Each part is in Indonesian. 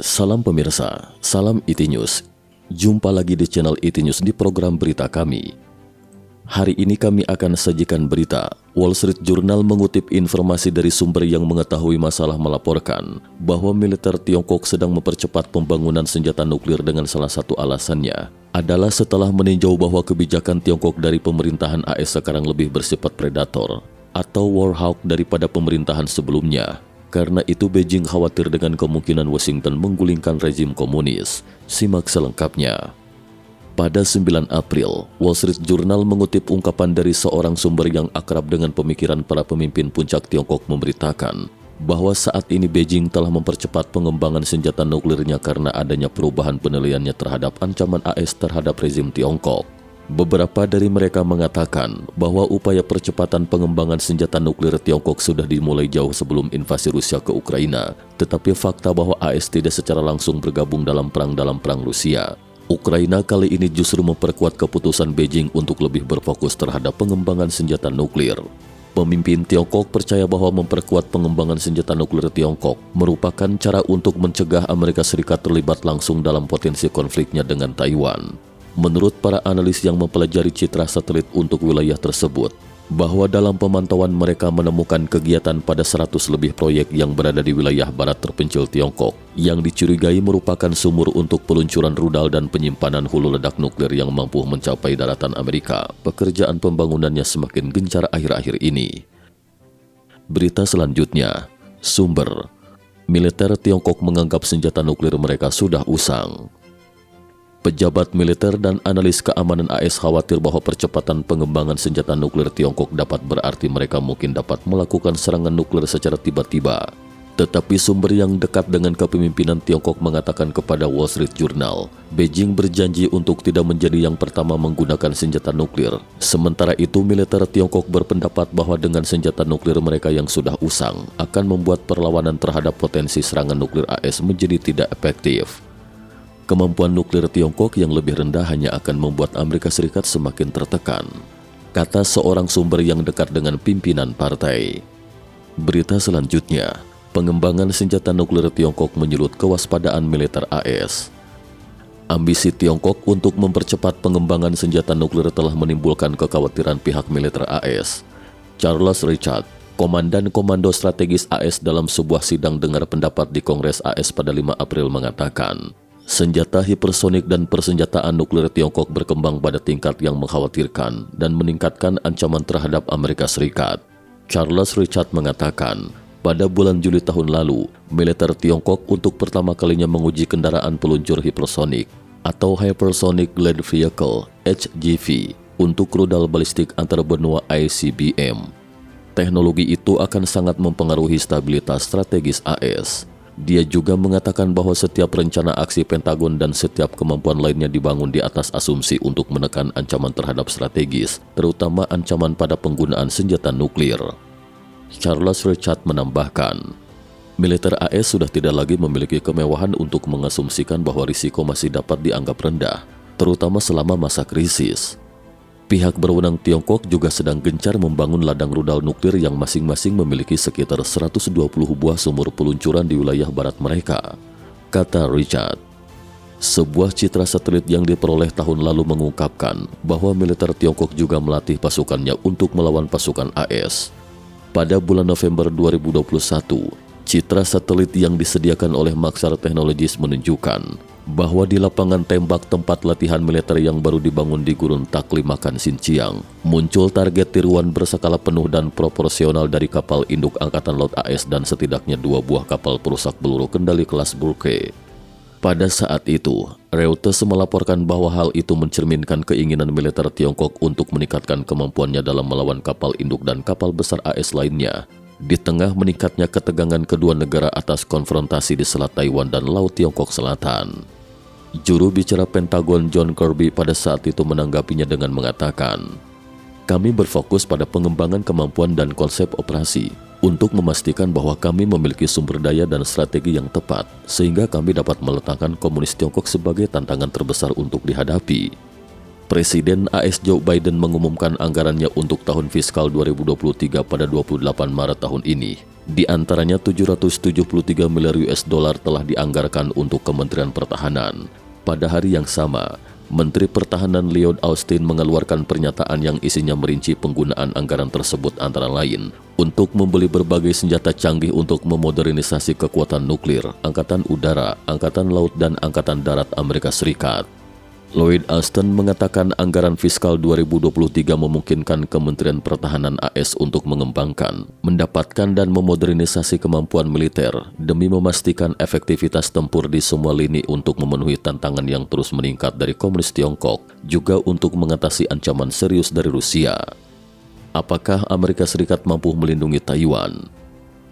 Salam pemirsa, salam IT News. Jumpa lagi di channel IT News di program berita kami. Hari ini kami akan sajikan berita. Wall Street Journal mengutip informasi dari sumber yang mengetahui masalah melaporkan bahwa militer Tiongkok sedang mempercepat pembangunan senjata nuklir dengan salah satu alasannya adalah setelah meninjau bahwa kebijakan Tiongkok dari pemerintahan AS sekarang lebih bersifat predator atau war hawk daripada pemerintahan sebelumnya. Karena itu Beijing khawatir dengan kemungkinan Washington menggulingkan rezim komunis. Simak selengkapnya. Pada 9 April, Wall Street Journal mengutip ungkapan dari seorang sumber yang akrab dengan pemikiran para pemimpin puncak Tiongkok memberitakan bahwa saat ini Beijing telah mempercepat pengembangan senjata nuklirnya karena adanya perubahan penilaiannya terhadap ancaman AS terhadap rezim Tiongkok. Beberapa dari mereka mengatakan bahwa upaya percepatan pengembangan senjata nuklir Tiongkok sudah dimulai jauh sebelum invasi Rusia ke Ukraina, tetapi fakta bahwa AS tidak secara langsung bergabung dalam perang Rusia. Ukraina kali ini justru memperkuat keputusan Beijing untuk lebih berfokus terhadap pengembangan senjata nuklir. Pemimpin Tiongkok percaya bahwa memperkuat pengembangan senjata nuklir Tiongkok merupakan cara untuk mencegah Amerika Serikat terlibat langsung dalam potensi konfliknya dengan Taiwan. Menurut para analis yang mempelajari citra satelit untuk wilayah tersebut, bahwa dalam pemantauan mereka menemukan kegiatan pada 100 lebih proyek yang berada di wilayah barat terpencil Tiongkok yang dicurigai merupakan sumur untuk peluncuran rudal dan penyimpanan hulu ledak nuklir yang mampu mencapai daratan Amerika. Pekerjaan pembangunannya semakin gencar akhir-akhir ini. Berita selanjutnya, sumber militer Tiongkok menganggap senjata nuklir mereka sudah usang. Pejabat militer dan analis keamanan AS khawatir bahwa percepatan pengembangan senjata nuklir Tiongkok dapat berarti mereka mungkin dapat melakukan serangan nuklir secara tiba-tiba. Tetapi sumber yang dekat dengan kepemimpinan Tiongkok mengatakan kepada Wall Street Journal, Beijing berjanji untuk tidak menjadi yang pertama menggunakan senjata nuklir. Sementara itu, militer Tiongkok berpendapat bahwa dengan senjata nuklir mereka yang sudah usang akan membuat perlawanan terhadap potensi serangan nuklir AS menjadi tidak efektif. Kemampuan nuklir Tiongkok yang lebih rendah hanya akan membuat Amerika Serikat semakin tertekan, kata seorang sumber yang dekat dengan pimpinan partai. Berita selanjutnya, pengembangan senjata nuklir Tiongkok menyulut kewaspadaan militer AS. Ambisi Tiongkok untuk mempercepat pengembangan senjata nuklir telah menimbulkan kekhawatiran pihak militer AS. Charles Richard, Komandan Komando Strategis AS dalam sebuah sidang dengar pendapat di Kongres AS pada 5 April mengatakan, senjata hipersonik dan persenjataan nuklir Tiongkok berkembang pada tingkat yang mengkhawatirkan dan meningkatkan ancaman terhadap Amerika Serikat. Charles Richard mengatakan, pada bulan Juli tahun lalu, militer Tiongkok untuk pertama kalinya menguji kendaraan peluncur hipersonik atau Hypersonic Glide Vehicle (HGV) untuk rudal balistik antarbenua ICBM. Teknologi itu akan sangat mempengaruhi stabilitas strategis AS. Dia juga mengatakan bahwa setiap rencana aksi Pentagon dan setiap kemampuan lainnya dibangun di atas asumsi untuk menekan ancaman terhadap strategis, terutama ancaman pada penggunaan senjata nuklir. Charles Richard menambahkan, militer AS sudah tidak lagi memiliki kemewahan untuk mengasumsikan bahwa risiko masih dapat dianggap rendah, terutama selama masa krisis. Pihak berwenang Tiongkok juga sedang gencar membangun ladang rudal nuklir yang masing-masing memiliki sekitar 120 buah sumur peluncuran di wilayah barat mereka, kata Richard. Sebuah citra satelit yang diperoleh tahun lalu mengungkapkan bahwa militer Tiongkok juga melatih pasukannya untuk melawan pasukan AS. Pada bulan November 2021, citra satelit yang disediakan oleh Maxar Technologies menunjukkan bahwa di lapangan tembak tempat latihan militer yang baru dibangun di Gurun Taklimakan Xinjiang, muncul target tiruan berskala penuh dan proporsional dari kapal induk Angkatan Laut AS dan setidaknya 2 buah kapal perusak peluru kendali kelas Burke. Pada saat itu, Reuters melaporkan bahwa hal itu mencerminkan keinginan militer Tiongkok untuk meningkatkan kemampuannya dalam melawan kapal induk dan kapal besar AS lainnya. Di tengah meningkatnya ketegangan kedua negara atas konfrontasi di Selat Taiwan dan Laut Tiongkok Selatan. Juru bicara Pentagon John Kirby pada saat itu menanggapinya dengan mengatakan, kami berfokus pada pengembangan kemampuan dan konsep operasi untuk memastikan bahwa kami memiliki sumber daya dan strategi yang tepat sehingga kami dapat meletakkan komunis Tiongkok sebagai tantangan terbesar untuk dihadapi. Presiden AS Joe Biden mengumumkan anggarannya untuk tahun fiskal 2023 pada 28 Maret tahun ini. Di antaranya 773 miliar US dollar telah dianggarkan untuk Kementerian Pertahanan. Pada hari yang sama, Menteri Pertahanan Lloyd Austin mengeluarkan pernyataan yang isinya merinci penggunaan anggaran tersebut antara lain untuk membeli berbagai senjata canggih untuk memodernisasi kekuatan nuklir, Angkatan Udara, Angkatan Laut, dan Angkatan Darat Amerika Serikat. Lloyd Austin mengatakan anggaran fiskal 2023 memungkinkan Kementerian Pertahanan AS untuk mengembangkan, mendapatkan dan memodernisasi kemampuan militer demi memastikan efektivitas tempur di semua lini untuk memenuhi tantangan yang terus meningkat dari komunis Tiongkok, juga untuk mengatasi ancaman serius dari Rusia. Apakah Amerika Serikat mampu melindungi Taiwan?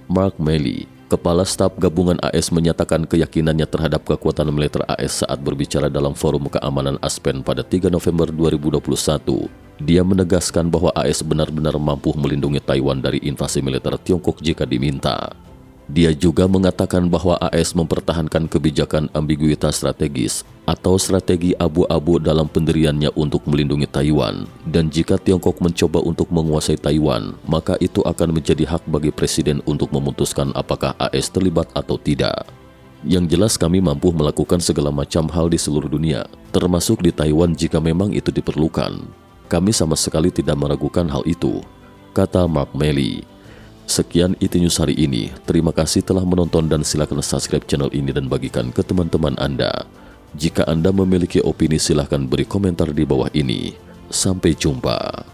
Mark Milley, Kepala Staf Gabungan AS, menyatakan keyakinannya terhadap kekuatan militer AS saat berbicara dalam Forum Keamanan Aspen pada 3 November 2021. Dia menegaskan bahwa AS benar-benar mampu melindungi Taiwan dari invasi militer Tiongkok jika diminta. Dia juga mengatakan bahwa AS mempertahankan kebijakan ambiguitas strategis atau strategi abu-abu dalam pendiriannya untuk melindungi Taiwan, dan jika Tiongkok mencoba untuk menguasai Taiwan, maka itu akan menjadi hak bagi Presiden untuk memutuskan apakah AS terlibat atau tidak. Yang jelas kami mampu melakukan segala macam hal di seluruh dunia, termasuk di Taiwan jika memang itu diperlukan. Kami sama sekali tidak meragukan hal itu, kata Mark Milley. Sekian IT News hari ini. Terima kasih telah menonton dan silakan subscribe channel ini dan bagikan ke teman-teman Anda. Jika Anda memiliki opini, silahkan beri komentar di bawah ini. Sampai jumpa.